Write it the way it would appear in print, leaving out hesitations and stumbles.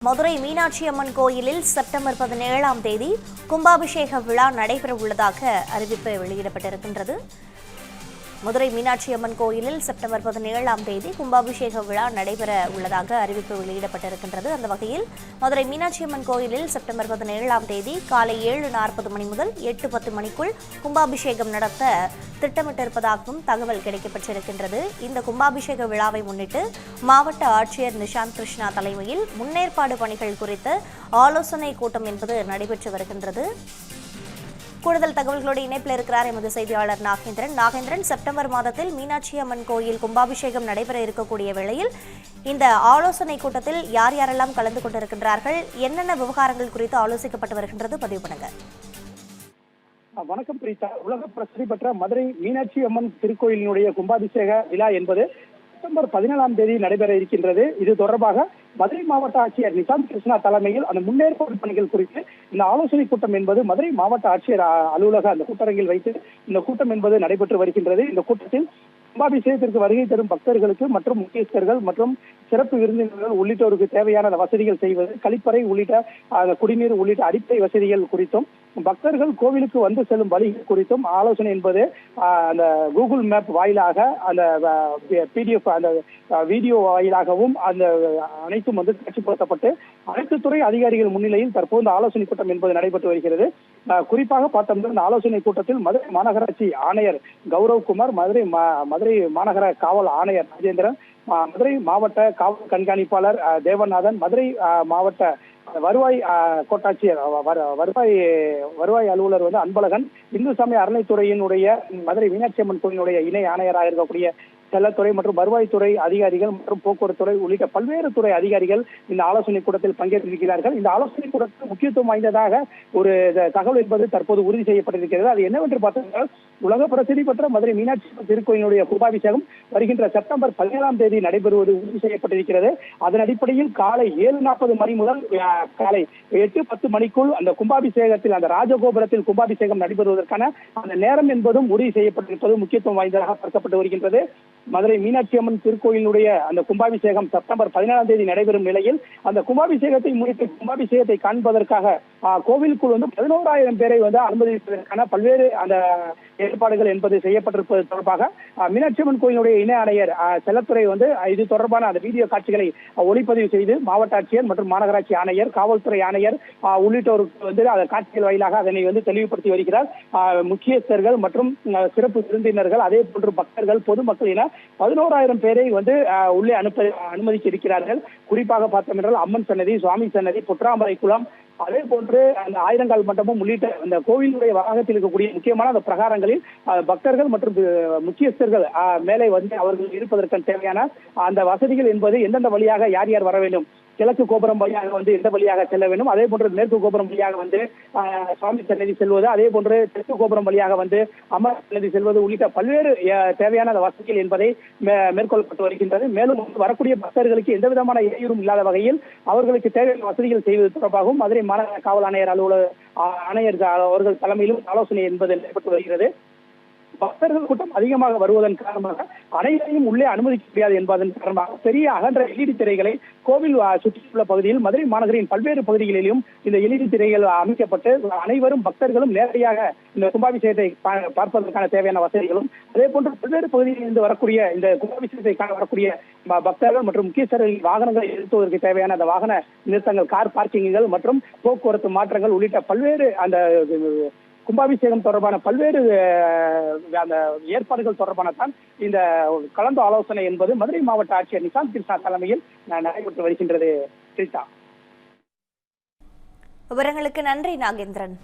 மதுரை மீனாட்சி அம்மன் கோயிலில் செப்டம்பர் 17ஆம் தேதி கும்பாபிஷேக விழா நடைபெற உள்ளதாக அறிவிப்பு வெளியிடப்பட்டிருக்கின்றது. மதுரை மீனாட்சி அம்மன் கோயிலில் செப்டம்பர் 17ஆம் தேதி கும்பாபிஷேக விழா நடைபெற உள்ளதாக அறிவிப்பு வெளியிடப்பட்டிருக்கின்றது. அந்த வகையில் மதுரை மீனாட்சி அம்மன் கோயிலில் செப்டம்பர் 17ஆம் தேதி காலை 7:40 மணி முதல் 8:10 மணிக்குள் கும்பாபிஷேகம் நடத்த திட்டமிட்டிருப்பதாகவும் தகவல் கிடைக்கப்பட்டிருக்கின்றது. இந்த கும்பாபிஷேக விழாவை முன்னிட்டு மாவட்ட ஆட்சியர் நிஷாந்த் கிருஷ்ணா தலைமையில் முன்னேற்பாடு பணிகள் குறித்த ஆலோசனை கூட்டம் என்பது நடைபெற்று வருகின்றது. கூடுதல் தகவல்களோடு இணைப்பில் இருக்கிறார் எமது செய்தியாளர் நாகேந்திரன். செப்டம்பர் மாதத்தில் மீனாட்சி அம்மன் கோயில் கும்பாபிஷேகம் நடைபெற இருக்கக்கூடிய வேளையில் இந்த ஆலோசனை கூட்டத்தில் யார் யாரெல்லாம் கலந்து கொண்டிருக்கின்றார்கள், என்னென்ன விவகாரங்கள் குறித்து ஆலோசிக்கப்பட்டு வருகின்றது, பதிவு பண்ணுங்க. வணக்கம் பிரீதா. உலக பிரசித்தி பெற்ற மதுரை மீனாட்சி அம்மன் திருக்கோயிலினுடைய கும்பாபிஷேக விழா என்பது செப்டம்பர் 17ஆம் தேதி நடைபெற இருக்கின்றது. இது தொடர்பாக மதுரை மாவட்ட ஆட்சியர் நிஷாந்த் கிருஷ்ணா தலைமையில் அந்த முன்னேற்பாடு பணிகள் குறித்து இந்த ஆலோசனை கூட்டம் என்பது மதுரை மாவட்ட ஆட்சியர் அலுவலக அந்த கூட்டரங்கில் வைத்து இந்த கூட்டம் என்பது நடைபெற்று வருகின்றது. இந்த கூட்டத்தில் கும்பாபிஷேகத்திற்கு வருகை தரும் பக்தர்களுக்கு மற்றும் முக்கியஸ்தர்கள் மற்றும் சிறப்பு விருந்தினர்கள் உள்ளிட்டோருக்கு தேவையான வசதிகள் செய்வது, கழிப்பறை உள்ளிட்ட குடிநீர் உள்ளிட்ட அடிப்படை வசதிகள் குறித்தும் பக்தர்கள் கோவிலுக்கு வந்து செல்லும் வழிகள் குறித்தும் ஆலோசனை என்பது அந்த கூகுள் மேப் வாயிலாக அந்த PDF அந்த வீடியோ வாயிலாகவும் அந்த அனைத்தும் வந்து காட்சிப்படுத்தப்பட்டு அனைத்து துறை அதிகாரிகள் முன்னிலையில் தற்போது ஆலோசனை கூட்டம் என்பது நடைபெற்று வருகிறது. குறிப்பாக பார்த்தோம்னா இந்த ஆலோசனை கூட்டத்தில் மதுரை மாநகராட்சி ஆணையர் கௌரவ்குமார், மதுரை மாநகர காவல் ஆணையர் ராஜேந்திரன், மதுரை மாவட்ட காவல் கண்காணிப்பாளர் தேவநாதன், மதுரை மாவட்ட வருவாய் கோட்டாட்சியர் வருவாய் அலுவலர் வந்து அன்பழகன், இந்து சமய அறநிலைத்துறையினுடைய மதுரை மீனாட்சி அம்மன் கோயிலுடைய இணை ஆணையராக இருக்கக்கூடிய செல்லத்துறை மற்றும் வருவாய்த்துறை அதிகாரிகள் மற்றும் போக்குவரத்துறை உள்ளிட்ட பல்வேறு துறை அதிகாரிகள் இந்த ஆலோசனை கூட்டத்தில் பங்கேற்றிருக்கிறார்கள். இந்த ஆலோசனை கூட்டத்தில் முக்கியத்துவம் வாய்ந்ததாக ஒரு தகவல் என்பது தற்போது உறுதி செய்யப்பட்டிருக்கிறது. அது என்னவென்று பார்த்தீங்கன்னா, உலக பிரசித்தி பெற்ற மதுரை மீனாட்சி திருக்கோயிலுடைய கும்பாபிஷேகம் வருகின்ற செப்டம்பர் 17ஆம் தேதி நடைபெறுவது உறுதி செய்யப்பட்டிருக்கிறது. அதன் அடிப்படையில் காலை 7:40 மணி முதல் காலை 8:10 மணிக்குள் அந்த கும்பாபிஷேகத்தில் அந்த ராஜகோபுரத்தில் கும்பாபிஷேகம் நடைபெறுவதற்கான அந்த நேரம் என்பதும் உறுதி செய்யப்பட்டிருப்பது முக்கியத்துவம் வாய்ந்ததாக பார்க்கப்பட்டு வருகின்றது. மதுரை மீனாட்சி அம்மன் திருக்கோயிலுடைய அந்த கும்பாபிஷேகம் செப்டம்பர் 17ஆம் தேதி நடைபெறும் நிலையில் அந்த கும்பாபிஷேகத்தை முன்னிட்டு கும்பாபிஷேகத்தை காண்பதற்காக கோவிலுக்குள் வந்து 11,000 பேரை வந்து அனுமதிப்பதற்கான பல்வேறு அந்த ஏற்பாடுகள் என்பது செய்யப்பட்டிருப்பது தொடர்பாக மீனாட்சி அம்மன் கோயிலுடைய இணை ஆணையர் செல்லத்துறை வந்து இது தொடர்பான அந்த வீடியோ காட்சிகளை ஒளிப்பதிவு செய்து மாவட்ட ஆட்சியர் மற்றும் மாநகராட்சி ஆணையர், காவல்துறை ஆணையர் உள்ளிட்டோருக்கு வந்து அந்த காட்சிகள் வாயிலாக அதனை வந்து தெளிவுபடுத்தி வருகிறார். முக்கியஸ்தர்கள் மற்றும் சிறப்பு விருந்தினர்கள், அதே போன்று பக்தர்கள், பொதுமக்கள் என 11,000 பேரை வந்து உள்ளே அனுமதிக்க இருக்கிறார்கள். குறிப்பாக பார்த்தோம் என்றால் அம்மன் சன்னதி, சுவாமி சன்னதி, பொற்றாமரை குளம், அதே போன்று அந்த ஆயிரங்கால் மண்டபம் உள்ளிட்ட அந்த கோவிலுடைய வளாகத்தில் இருக்கக்கூடிய முக்கியமான அந்த பிரகாரங்களில் பக்தர்கள் மற்றும் முக்கியஸ்தர்கள் மேலே வந்து அவர்கள் இருப்பதற்கு தேவையான அந்த வசதிகள் என்பது எந்தெந்த வழியாக யார் யார் வர வேண்டும், கிழக்கு கோபுரம் வழியாக வந்து எந்த வழியாக செல்ல வேண்டும், அதே போன்று மேற்கு கோபுரம் வழியாக வந்து சுவாமி சன்னதி செல்வது, அதே போன்று தெற்கு கோபுரம் வழியாக வந்து அம்மன் சன்னதி செல்வது உள்ளிட்ட பல்வேறு தேவையான வசதிகள் என்பதை மேற்கொள்ளப்பட்டு வருகின்றது. மேலும் வரக்கூடிய பக்தர்களுக்கு எந்த விதமான இடையூறும் இல்லாத வகையில் அவர்களுக்கு தேவையான வசதிகள் செய்வது தொடர்பாகவும் மதுரை மாநகர காவல் ஆணையர் ஆணையர் அவர்கள் தலைமையிலும் ஆலோசனை என்பது நடைபெற்று வருகிறது. பக்தர்கள் கூட்டம் அதிகமாக வருவதன் காரணமாக அனைவரையும் உள்ளே அனுமதிக்க முடியாது என்பதன் காரணமாக பெரிய அகன்ற LED திரைகளை கோவில் சுற்றியுள்ள பகுதியில் மதுரை மாநகரின் பல்வேறு பகுதிகளிலும் இந்த LED திரைகள் அமைக்கப்பட்டு அனைவரும் பக்தர்களும் நேரடியாக இந்த கும்பாபிஷேகத்தை பார்ப்பதற்கான தேவையான வசதிகளும், அதே போன்று பல்வேறு பகுதிகளில் இருந்து வரக்கூடிய இந்த கும்பாபிஷேகத்தை காண வரக்கூடிய பக்தர்கள் மற்றும் முக்கியஸ்தர்களின் வாகனங்களை நிறுத்துவதற்கு தேவையான அந்த வாகன நிறுத்தங்கள், கார் பார்க்கிங்குகள் மற்றும் போக்குவரத்து மாற்றங்கள் உள்ளிட்ட பல்வேறு அந்த கும்பாபிஷேகம் தொடர்பான பல்வேறு அந்த ஏற்பாடுகள் தொடர்பான தான் இந்த கலந்து ஆலோசனை என்பது மதுரை மாவட்ட ஆட்சியர் நிஷாந்த் கிருஷ்ணா தலைமையில் நடைபெற்று வருகின்றது. விவரங்களுக்கு நன்றி நாகேந்திரன்.